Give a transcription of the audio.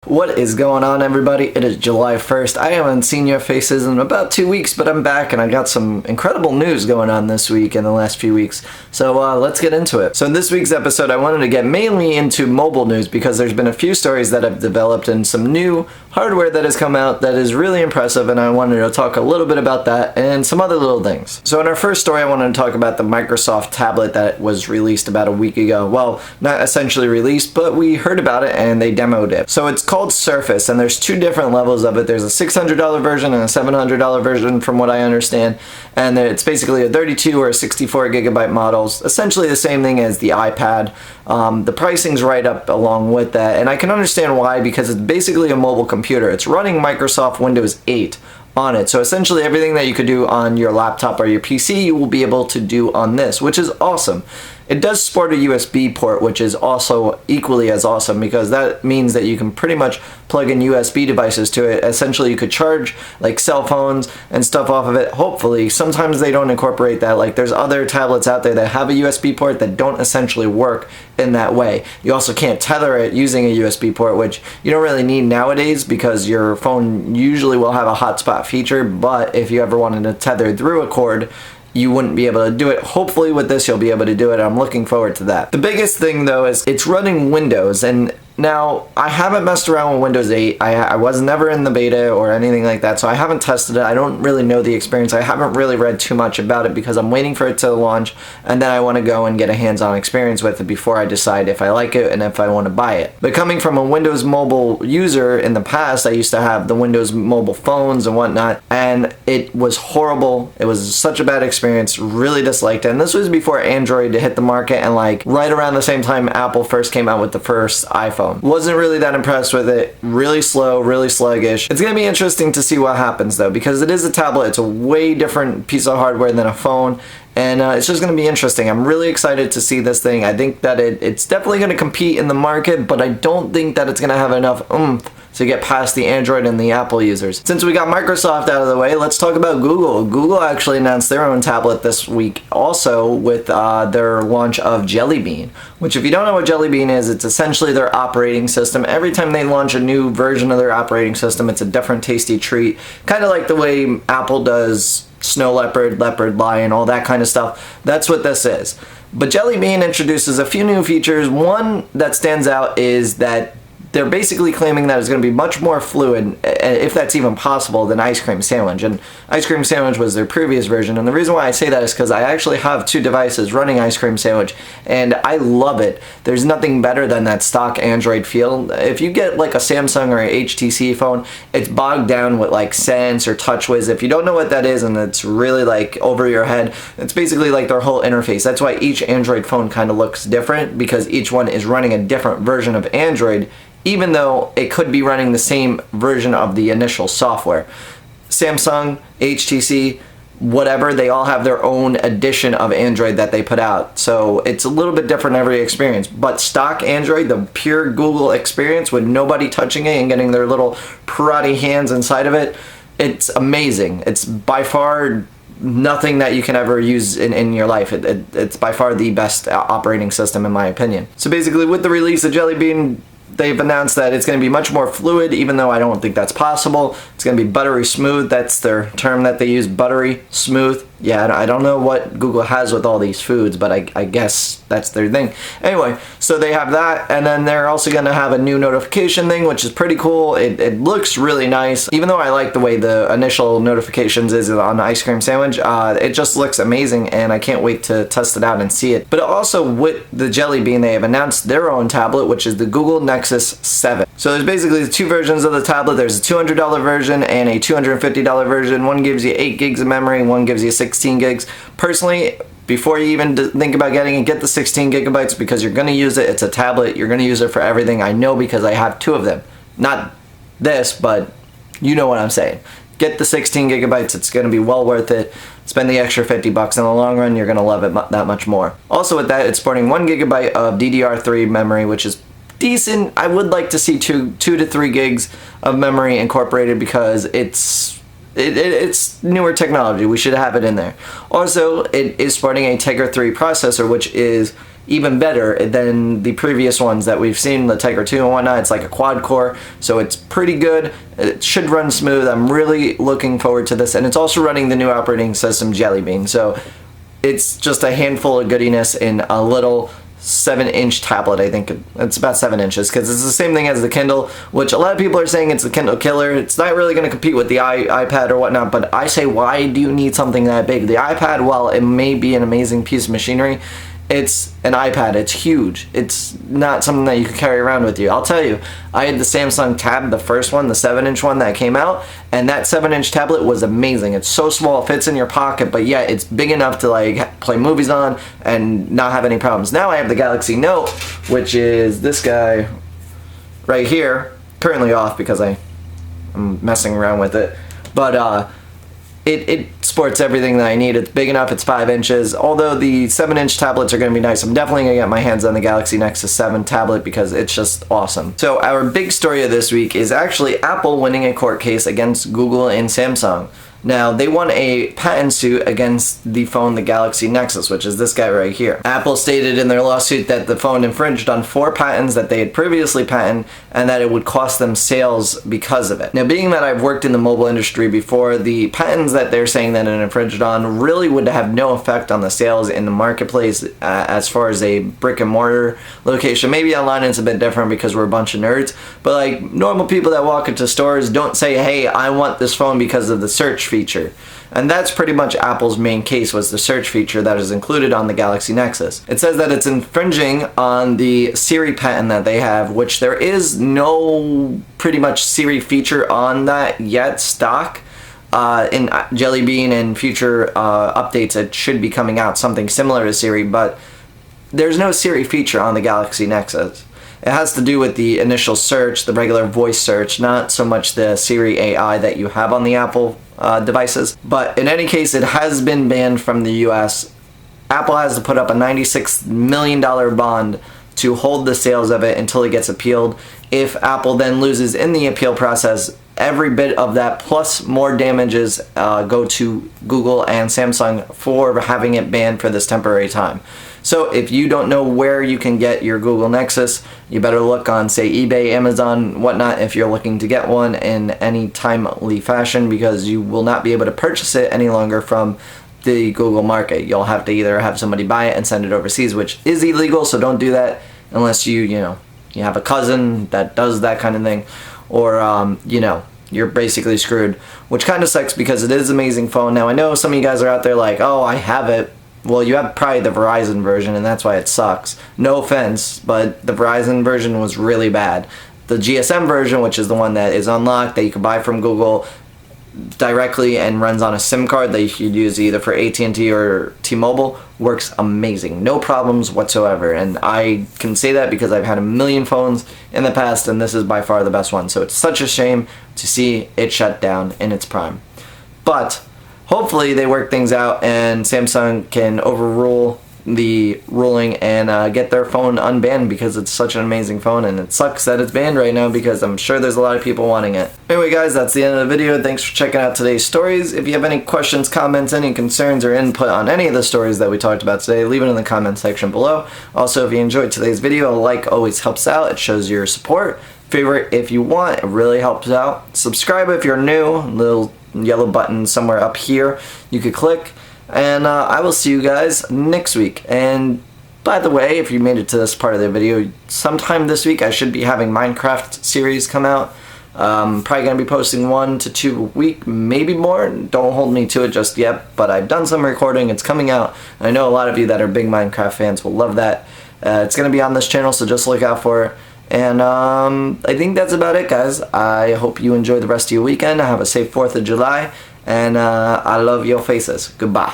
What is going on, everybody? It is July 1st. I haven't seen your faces in about 2 weeks, but I'm back and I got some incredible news going on this week and the last few weeks. So let's get into it. So in this week's episode, I wanted to get mainly into mobile news because there's been a few stories that have developed and some new hardware that has come out that is really impressive, and I wanted to talk a little bit about that and some other little things. So in our first story, I wanted to talk about the Microsoft tablet that was released about a week ago. Well, not essentially released, but we heard about it and they demoed it. So it's called Surface, and there's two different levels of it. There's a $600 version and a $700 version from what I understand, and it's basically a 32 or a 64 gigabyte models, essentially the same thing as the iPad. The pricing's right up along with that, and I can understand why, because it's basically a mobile computer. It's running Microsoft Windows 8 on it, so essentially everything that you could do on your laptop or your PC you will be able to do on this, which is awesome. It does sport a USB port, which is also equally as awesome, because that means that you can pretty much plug in USB devices to it. Essentially, you could charge like cell phones and stuff off of it, hopefully. Sometimes they don't incorporate that. Like, there's other tablets out there that have a USB port that don't essentially work in that way. You also can't tether it using a USB port, which you don't really need nowadays because your phone usually will have a hotspot feature, but if you ever wanted to tether through a cord, you wouldn't be able to do it. Hopefully with this you'll be able to do it. I'm looking forward to that. The biggest thing though is it's running Windows, and now I haven't messed around with Windows 8. I was never in the beta or anything like that, so I haven't tested it. I don't really know the experience. I haven't really read too much about it because I'm waiting for it to launch, and then I want to go and get a hands-on experience with it before I decide if I like it and if I want to buy it. But coming from a Windows mobile user in the past, I used to have the Windows mobile phones and whatnot, and it was horrible. It was such a bad experience. Really disliked it. And this was before Android hit the market, and like right around the same time Apple first came out with the first iPhone. Wasn't really that impressed with it. Really slow, really sluggish. It's gonna be interesting to see what happens though, because it is a tablet. It's a way different piece of hardware than a phone, and it's just going to be interesting. I'm really excited to see this thing. I think that it's definitely going to compete in the market, but I don't think that it's going to have enough oomph to get past the Android and the Apple users. Since we got Microsoft out of the way, let's talk about Google. Google actually announced their own tablet this week also with their launch of Jelly Bean, which, if you don't know what Jelly Bean is, it's essentially their operating system. Every time they launch a new version of their operating system, it's a different tasty treat, kind of like the way Apple does Snow Leopard, Leopard, Lion, all that kind of stuff. That's what this is. But Jelly Bean introduces a few new features. One that stands out is that they're basically claiming that it's going to be much more fluid, if that's even possible, than Ice Cream Sandwich. And Ice Cream Sandwich was their previous version. And the reason why I say that is because I actually have two devices running Ice Cream Sandwich, and I love it. There's nothing better than that stock Android feel. If you get like a Samsung or a HTC phone, it's bogged down with like Sense or TouchWiz. If you don't know what that is and it's really like over your head, it's basically like their whole interface. That's why each Android phone kind of looks different, because each one is running a different version of Android, even though it could be running the same version of the initial software. Samsung, HTC, whatever, they all have their own edition of Android that they put out. So it's a little bit different every experience. But stock Android, the pure Google experience with nobody touching it and getting their little proddy hands inside of it, it's amazing. It's by far nothing that you can ever use in your life. It's by far the best operating system in my opinion. So basically with the release of Jelly Bean, they've announced that it's going to be much more fluid, even though I don't think that's possible. It's going to be buttery smooth. That's their term that they use, buttery smooth. Yeah, I don't know what Google has with all these foods, but I guess that's their thing. Anyway, so they have that, and then they're also going to have a new notification thing, which is pretty cool. It looks really nice. Even though I like the way the initial notifications is on Ice Cream Sandwich, it just looks amazing, and I can't wait to test it out and see it. But also with the Jelly Bean, they have announced their own tablet, which is the Google Nexus 7. So there's basically two versions of the tablet. There's a $200 version and a $250 version. One gives you 8 gigs of memory, one gives you 16 gigs. Personally, before you even think about getting it, get the 16 gigabytes because you're going to use it. It's a tablet. You're going to use it for everything. I know because I have two of them. Not this, but you know what I'm saying. Get the 16 gigabytes. It's going to be well worth it. Spend the extra 50 bucks. In the long run, you're going to love it that much more. Also with that, it's sporting 1 gigabyte of DDR3 memory, which is decent. I would like to see 2 to 3 gigs of memory incorporated because it's newer technology. We should have it in there. Also, it is sporting a Tegra 3 processor, which is even better than the previous ones that we've seen, the Tiger 2 and whatnot. It's like a quad core, so it's pretty good. It should run smooth. I'm really looking forward to this, and it's also running the new operating system, Jelly Bean. So it's just a handful of goodiness in a little 7-inch tablet. I think it's about 7 inches, because it's the same thing as the Kindle, which a lot of people are saying it's the Kindle killer. It's not really going to compete with the iPad or whatnot, but I say, why do you need something that big? The iPad, while it may be an amazing piece of machinery, it's an iPad. It's huge. It's not something that you can carry around with you. I'll tell you, I had the Samsung Tab, the first one, the 7-inch one that came out, and that 7-inch tablet was amazing. It's so small, it fits in your pocket, but yet it's big enough to like play movies on and not have any problems. Now I have the Galaxy Note, which is this guy right here, currently off because I'm messing around with it, but it sports everything that I need. It's big enough, it's 5 inches. Although the 7-inch tablets are going to be nice, I'm definitely going to get my hands on the Galaxy Nexus 7 tablet because it's just awesome. So our big story of this week is actually Apple winning a court case against Google and Samsung. Now, they won a patent suit against the phone, the Galaxy Nexus, which is this guy right here. Apple stated in their lawsuit that the phone infringed on 4 patents that they had previously patented, and that it would cost them sales because of it. Now, being that I've worked in the mobile industry before, the patents that they're saying that it infringed on really would have no effect on the sales in the marketplace as far as a brick and mortar location. Maybe online it's a bit different because we're a bunch of nerds, but like normal people that walk into stores don't say, hey, I want this phone because of the search feature. And that's pretty much Apple's main case, was the search feature that is included on the Galaxy Nexus. It says that it's infringing on the Siri patent that they have, which there is no pretty much Siri feature on that yet stock. In Jelly Bean and future updates, it should be coming out, something similar to Siri, but there's no Siri feature on the Galaxy Nexus. It has to do with the initial search, the regular voice search, not so much the Siri AI that you have on the Apple devices. But in any case, it has been banned from the US. Apple has to put up a $96 million bond to hold the sales of it until it gets appealed. If Apple then loses in the appeal process, every bit of that plus more damages go to Google and Samsung for having it banned for this temporary time. So if you don't know where you can get your Google Nexus, you better look on, say, eBay, Amazon, whatnot, if you're looking to get one in any timely fashion, because you will not be able to purchase it any longer from the Google market. You'll have to either have somebody buy it and send it overseas, which is illegal, so don't do that unless you have a cousin that does that kind of thing, or you're basically screwed, which kind of sucks because it is an amazing phone. Now I know some of you guys are out there like, oh, I have it. Well, you have probably the Verizon version, and that's why it sucks. No offense, but the Verizon version was really bad. The GSM version, which is the one that is unlocked, that you can buy from Google directly and runs on a SIM card that you could use either for AT&T or T-Mobile, works amazing. No problems whatsoever. And I can say that because I've had a million phones in the past, and this is by far the best one. So it's such a shame to see it shut down in its prime. But hopefully they work things out and Samsung can overrule the ruling and get their phone unbanned, because it's such an amazing phone, and it sucks that it's banned right now because I'm sure there's a lot of people wanting it. Anyway guys, that's the end of the video. Thanks for checking out today's stories. If you have any questions, comments, any concerns, or input on any of the stories that we talked about today, leave it in the comment section below. Also, if you enjoyed today's video, a like always helps out. It shows your support. Favorite if you want, it really helps out. Subscribe if you're new, little yellow button somewhere up here you could click, and I will see you guys next week. And by the way, if you made it to this part of the video, sometime this week I should be having Minecraft series come out. Probably going to be posting 1 to 2 a week, maybe more. Don't hold me to it just yet, but I've done some recording. It's coming out. I know a lot of you that are big Minecraft fans will love that. It's going to be on this channel, so just look out for it. And I think that's about it, guys. I hope you enjoy the rest of your weekend. Have a safe 4th of July. And I love your faces. Goodbye.